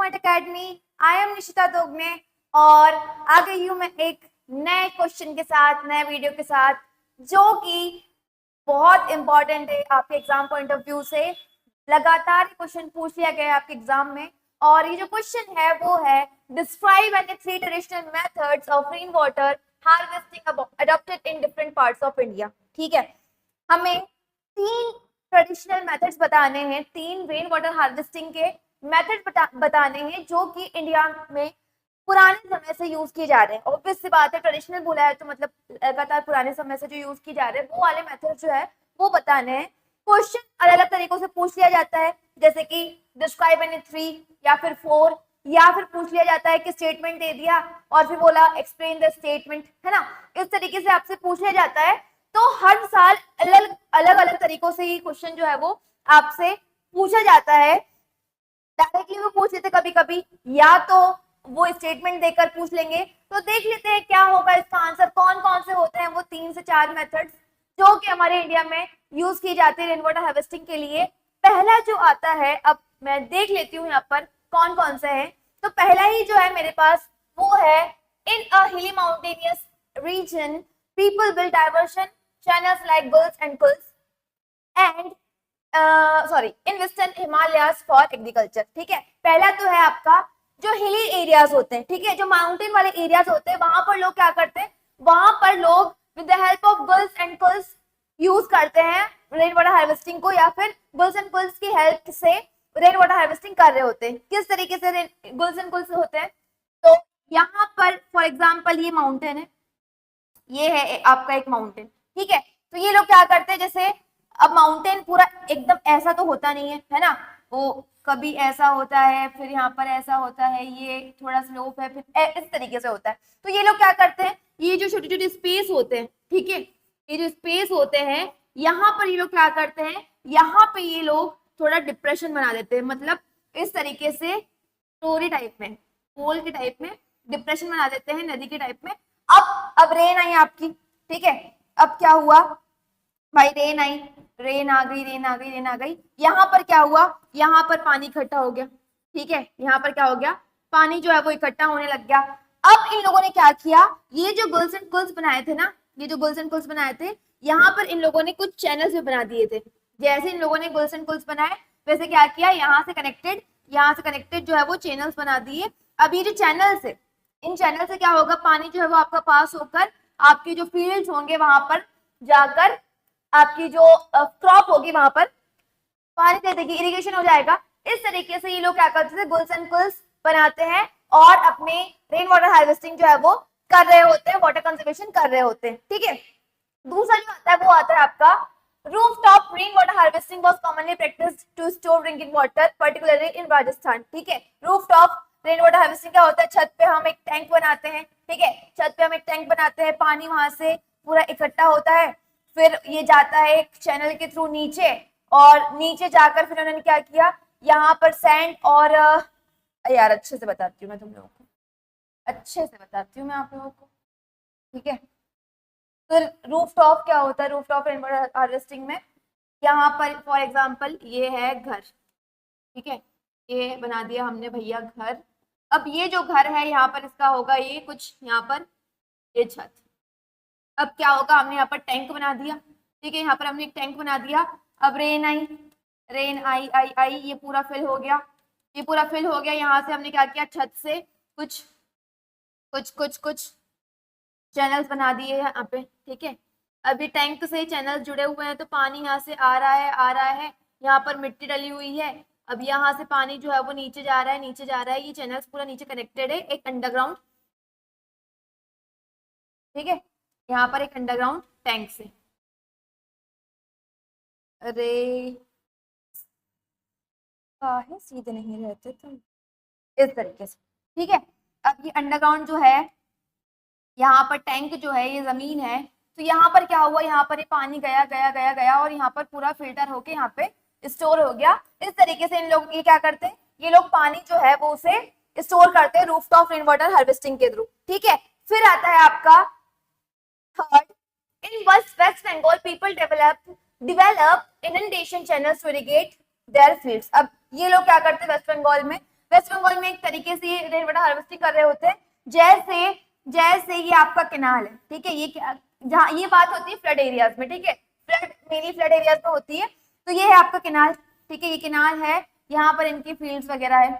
Eight academy. I am Nishita Dogne और आ गई हूँ मैं एक नए क्वेश्चन के साथ, नए वीडियो के साथ, जो कि बहुत इंपॉर्टेंट है आपके एग्जाम पॉइंट ऑफ व्यू से। लगातार क्वेश्चन पूछ लिया गया है आपके एग्जाम में और ये जो क्वेश्चन है वो है describe and three traditional methods of rain water harvesting adopted in different parts of India. ठीक है, हमें तीन ट्रेडिशनल मेथड्स बताने हैं, तीन रेन वाटर हार्वेस्टिंग के मेथड बताने हैं जो कि इंडिया में पुराने समय से यूज किए जा रहे हैं। ऑब्वियस सी बात है, ट्रेडिशनल बोला है तो मतलब लगातार पुराने समय से जो यूज किए जा रहे हैं वो वाले मेथड जो है वो बताने हैं। क्वेश्चन अलग अलग तरीकों से पूछ लिया जाता है, जैसे कि डिस्क्राइब एनी थ्री या फिर फोर, या फिर पूछ लिया जाता है कि स्टेटमेंट दे दिया और फिर बोला एक्सप्लेन द स्टेटमेंट, है ना। इस तरीके से आपसे पूछ लिया जाता है। तो हर साल अलग अलग तरीकों से ही क्वेश्चन जो है वो आपसे पूछा जाता है। डायरेक्टली वो पूछ लेते कभी कभी, या तो वो स्टेटमेंट देकर पूछ लेंगे। तो देख लेते हैं क्या होगा इसका आंसर, कौन कौन से होते हैं वो 3 से 4 मेथड्स जो कि हमारे इंडिया में यूज की जाती है रेन वाटर हार्वेस्टिंग के लिए। पहला जो आता है, अब मैं देख लेती हूँ यहाँ पर कौन कौन से है। तो पहला ही जो है मेरे पास वो है इन अ हिली mountainous region people build diversion channels like girls and girls and in western Himalayas for agriculture. ठीक है, पहला तो है आपका जो हिली एरियाज होते हैं, ठीक है, जो माउंटेन वाले एरियाज होते हैं, वहां पर लोग क्या करते हैं, वहां पर लोग with the help of girls and girls use करते हैं रेन वाटर हार्वेस्टिंग को, या फिर गर्ल्स एंड गर्ल्स की हेल्प से रेन वाटर हार्वेस्टिंग कर रहे होते हैं। किस तरीके से गर्ल्स एंड गर्ल्स होते हैं, तो यहाँ पर फॉर एग्जाम्पल ये माउंटेन है, ये है आपका एक माउंटेन, ठीक है। तो ये लोग क्या करते हैं, जैसे अब माउंटेन पूरा एकदम ऐसा तो होता नहीं है ना, वो कभी ऐसा होता है, फिर यहाँ पर ऐसा होता है, ये थोड़ा स्लोप है, फिर इस तरीके से होता है। तो ये लोग क्या करते हैं, ये जो छोटे छोटे स्पेस होते हैं, ठीक है, ये जो स्पेस होते हैं यहाँ पर ये लोग क्या करते हैं, यहाँ पे ये लोग थोड़ा डिप्रेशन बना देते हैं, मतलब इस तरीके से स्टोरी टाइप में, पोल के टाइप में डिप्रेशन बना देते हैं, नदी के टाइप में। अब रेन आई आपकी, ठीक है, अब क्या हुआ भाई, रेन आई, रेन आ गई, रेन आ गई, रेन आ गई, यहाँ पर क्या हुआ, यहाँ पर पानी इकट्ठा हो गया, ठीक है, यहाँ पर क्या हो गया, पानी जो है वो इकट्ठा होने लग गया। अब इन लोगों ने क्या किया, ये जो गर्ल्स एंड कुल्स बनाए थे ना, ये जो गर्ल्स एंड कुल्स बनाए थे, यहाँ पर इन लोगों ने कुछ चैनल्स भी बना दिए थे। जैसे इन लोगों ने गर्ल्स एंड कुल्स बनाए, वैसे क्या किया, यहाँ से कनेक्टेड जो है वो चैनल्स बना दिए। अब ये जो चैनल्स है, इन चैनल से क्या होगा, पानी जो है वो आपका पास होकर आपके जो फील्ड्स होंगे वहां पर जाकर आपकी जो क्रॉप होगी वहां पर पानी दे देगी, इरिगेशन हो जाएगा। इस तरीके से ये लोग क्या करते थे, गुल्स एंड कुल्स बनाते हैं और अपने रेन वाटर हार्वेस्टिंग जो है वो कर रहे होते हैं, वाटर कंजर्वेशन कर रहे होते हैं, ठीक है। दूसरा जो आता है वो आता है आपका rooftop rain water harvesting was commonly practised to store drinking water particularly in Rajasthan. ठीक है, रूफटॉप रेन वाटर हार्वेस्टिंग क्या होता है, छत पे हम एक टैंक बनाते हैं, ठीक है, छत पे हम एक टैंक बनाते हैं, पानी वहां से पूरा इकट्ठा होता है, फिर ये जाता है एक चैनल के थ्रू नीचे, और नीचे जाकर फिर उन्होंने क्या किया, यहाँ पर सैंड और यार अच्छे से बताती हूँ मैं तुम लोगों को, अच्छे से बताती हूँ मैं आप लोगों को, ठीक है। फिर रूफटॉप क्या होता है, रूफटॉप रेन वाटर हार्वेस्टिंग में यहाँ पर फॉर एग्जांपल ये है घर, ठीक है, ये बना दिया हमने भैया घर। अब ये जो घर है यहाँ पर इसका होगा ये कुछ यहाँ पर ये छत। अब क्या होगा, हमने यहाँ पर टैंक बना दिया, ठीक है, यहाँ पर हमने एक टैंक बना दिया। अब रेन आई, रेन आई आई आई, ये पूरा फिल हो गया, ये पूरा फिल हो गया। यहाँ से हमने क्या किया, छत से कुछ कुछ कुछ कुछ चैनल्स बना दिए यहाँ पे, ठीक है। अभी टैंक से चैनल जुड़े हुए हैं तो पानी यहाँ से आ रहा है, आ रहा है, यहाँ पर मिट्टी डली हुई है। अब यहाँ से पानी जो है वो नीचे जा रहा है, नीचे जा रहा है, ये चैनल्स पूरा नीचे कनेक्टेड है एक अंडरग्राउंड, ठीक है, यहाँ पर एक अंडरग्राउंड टैंक से। अरे काहे सीधे नहीं रहते तुम, इस तरीके से, ठीक है। अब ये अंडरग्राउंड जो है, यहाँ पर टैंक जो है ये जमीन है, तो यहाँ पर क्या हुआ, यहाँ पर ये पानी गया गया गया गया और यहाँ पर पूरा फिल्टर होके यहाँ पे स्टोर हो गया। इस तरीके से इन लोग ये क्या करते हैं, ये लोग पानी जो है वो उसे स्टोर करते हैं रूफटॉप रेन वाटर हार्वेस्टिंग के थ्रू, ठीक है। फिर आता है आपका third, in West Bengal people develop inundation channels to irrigate their fields. अब ये लोग क्या करते हैं वेस्ट बंगाल में, वेस्ट बंगाल में एक तरीके से ये रेन वाटर हार्वेस्टिंग कर रहे होते हैं, जैसे जैसे ये आपका केनाल है, ठीक है, ये जहाँ ये बात होती है फ्लड एरियाज में, ठीक है, फ्लड मेनली फ्लड एरियाज में होती है। तो ये है आपका केनाल, ठीक है, ये केनाल है, यहाँ पर इनकी फील्ड्स वगैरह है,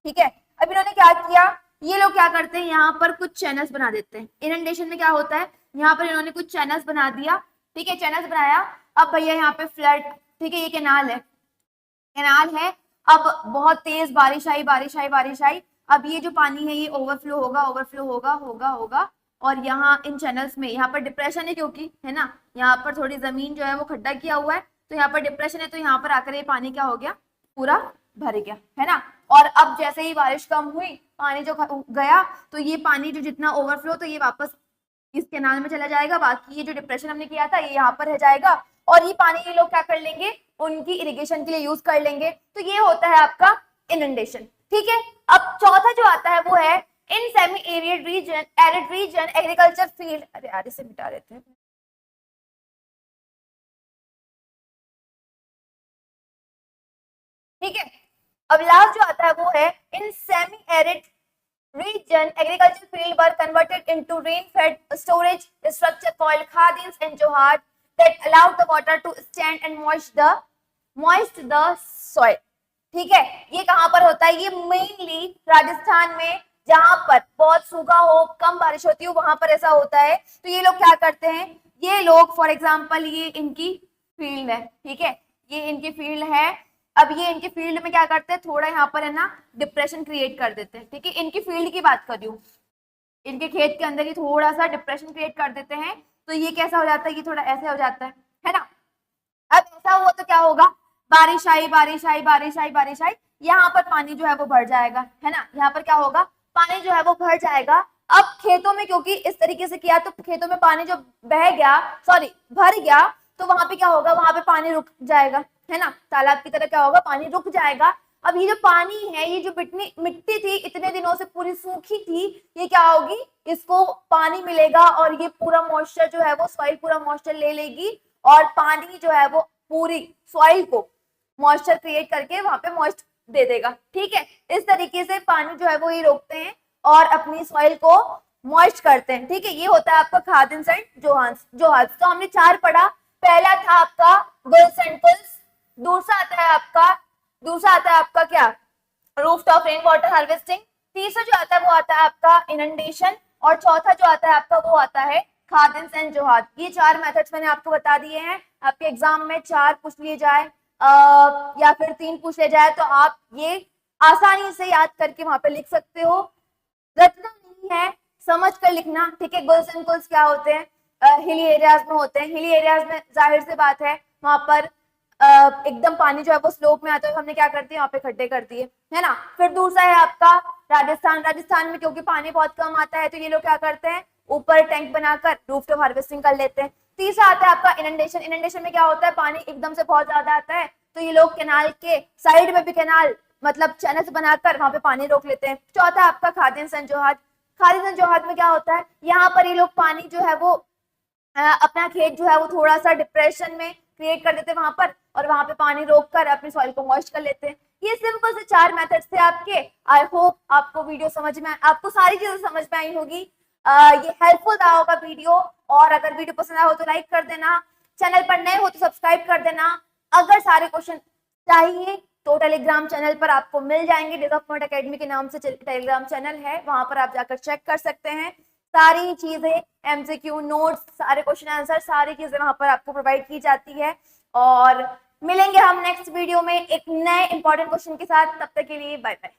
ठीक है। अब इन्होंने क्या किया, ये लोग क्या करते हैं, यहाँ पर कुछ चैनल्स बना देते हैं। इनंडेशन में क्या होता है, यहाँ पर इन्होंने कुछ चैनल्स बना दिया, ठीक है, चैनल्स बनाया। अब भैया यहाँ पे फ्लड, ठीक है, ये केनाल है, केनाल है, अब बहुत तेज बारिश आई, बारिश आई, बारिश आई, अब ये जो पानी है ये ओवरफ्लो होगा, ओवरफ्लो होगा, होगा होगा, और यहाँ इन चैनल्स में, यहाँ पर डिप्रेशन है क्योंकि, है ना, यहाँ पर थोड़ी जमीन जो है वो खड्डा किया हुआ है, तो यहाँ पर डिप्रेशन है, तो यहाँ पर आकर ये पानी क्या हो गया, पूरा भर गया, है ना। और अब जैसे ही बारिश कम हुई, पानी जो गया, तो ये पानी जो जितना ओवरफ्लो, तो ये वापस इस केनाल में चला जाएगा, बाकी ये जो डिप्रेशन हमने किया था ये यहाँ पर रह जाएगा, और ये पानी ये लोग क्या कर लेंगे, उनकी इरिगेशन के लिए यूज कर लेंगे। तो ये होता है आपका इनंडेशन, ठीक है। अब चौथा जो आता है वो है in semi arid region, arid region, agriculture field, अरे यार इसे मिटा देते हैं, ठीक है। अब लास्ट जो आता है वो है in semi arid region agricultural field were converted into rain-fed storage structure called khadins and johar that allowed the water to stand and moist the soil, ठीक है। ये कहाँ पर होता है, ये मेनली राजस्थान में, जहां पर बहुत सूखा हो, कम बारिश होती है, वहां पर ऐसा होता है। तो ये लोग क्या करते हैं, ये लोग फॉर एग्जांपल ये इनकी फील्ड है, ठीक है, ये इनकी फील्ड है। अब ये इनकी फील्ड में क्या करते हैं, थोड़ा यहाँ पर है ना डिप्रेशन क्रिएट कर देते हैं, ठीक है, इनकी फील्ड की बात कर रही हूँ, इनके खेत के अंदर ही थोड़ा सा डिप्रेशन क्रिएट कर देते हैं, तो ये कैसा हो जाता है, ये थोड़ा ऐसे हो जाता है ना। अब ऐसा हुआ तो क्या होगा, बारिश आई, बारिश आई, बारिश आई, बारिश आई, यहाँ पर पानी जो है वो भर जाएगा, है ना, यहाँ पर क्या होगा, पानी जो है वो भर जाएगा। अब खेतों में क्योंकि इस तरीके से किया, तो खेतों में पानी जो बह गया, सॉरी भर गया, तो वहां पे क्या होगा, वहां पे पानी रुक जाएगा, है ना, तालाब की तरह क्या होगा, पानी रुक जाएगा। अब ये जो पानी है, ये जो मिट्टी थी इतने दिनों से पूरी सूखी थी, ये क्या होगी, इसको पानी मिलेगा, और ये पूरा मॉइस्चर जो है वो सॉइल पूरा मॉइस्चर ले लेगी, और पानी जो है वो पूरी सॉइल को मॉइस्चर क्रिएट करके वहां पे मॉइस्ट दे देगा, ठीक है। इस तरीके से पानी जो है वो ये रोकते हैं और अपनी सॉइल को मॉइस्ट करते हैं, ठीक है। ये होता है आपका खादिन्स एंड जोहार्स। तो हमने 4 पढ़ा, पहला था आपका गुल्स एंड पुल्स, दूसरा आता है आपका क्या, रूफटॉप रेन वाटर हार्वेस्टिंग, तीसरा जो आता है वो आता है आपका इनंडेशन, और चौथा जो आता है आपका वो आता है खादिन्स एंड जोहार। ये 4 मेथड्स मैंने आपको बता दिए हैं। आपके एग्जाम में 4 पूछ लिए जाए या फिर 3 पूछ ले जाए, तो आप ये आसानी से याद करके वहां पे लिख सकते हो, रटना नहीं है, समझ कर लिखना, ठीक है। गुल्स एंड पुल्स क्या होते हैं, हिली एरियाज में होते हैं। हिली एरियाज में जाहिर सी बात है वहां पर एकदम पानी जो है वो स्लोप में आता है, हमने क्या करते हैं, यहाँ पे खड्डे कर दिए, है ना। फिर दूसरा है आपका राजस्थान में क्योंकि पानी बहुत कम आता है, तो ये लोग क्या करते हैं, ऊपर टैंक बनाकर रूफटॉप हार्वेस्टिंग कर लेते हैं। तीसरा आता है आपका इनंडेशन में क्या होता है, पानी एकदम से बहुत ज्यादा आता है, तो ये लोग कैनाल के साइड में भी कैनाल मतलब चैनल्स बनाकर वहां पे पानी रोक लेते हैं। चौथा आपका खादिन्स एंड जोहार में क्या होता है, यहाँ पर ये लोग पानी जो है वो अपना खेत जो है वो थोड़ा सा डिप्रेशन में क्रिएट कर देते हैं वहां पर, और वहां पे पानी रोककर अपनी सॉइल को मॉइस्ट कर लेते हैं। ये सिंपल से 4 मेथड्स थे आपके। आई होप आपको वीडियो समझ में, आपको सारी चीजें समझ में आई होगी। ये हेल्पफुल रहा होगा वीडियो, और अगर वीडियो पसंद आया हो तो लाइक कर देना, चैनल पर नए हो तो सब्सक्राइब कर देना। अगर सारे क्वेश्चन चाहिए तो टेलीग्राम चैनल पर आपको मिल जाएंगे, डेज ऑफ पॉइंट एकेडमी के नाम से टेलीग्राम चैनल है, वहां पर आप जाकर चेक कर सकते हैं। सारी चीजें, एमसीक्यू नोट्स, सारे क्वेश्चन आंसर, सारी चीजें वहां पर आपको प्रोवाइड की जाती है। और मिलेंगे हम नेक्स्ट वीडियो में एक नए इंपॉर्टेंट क्वेश्चन के साथ, तब तक के लिए बाय बाय।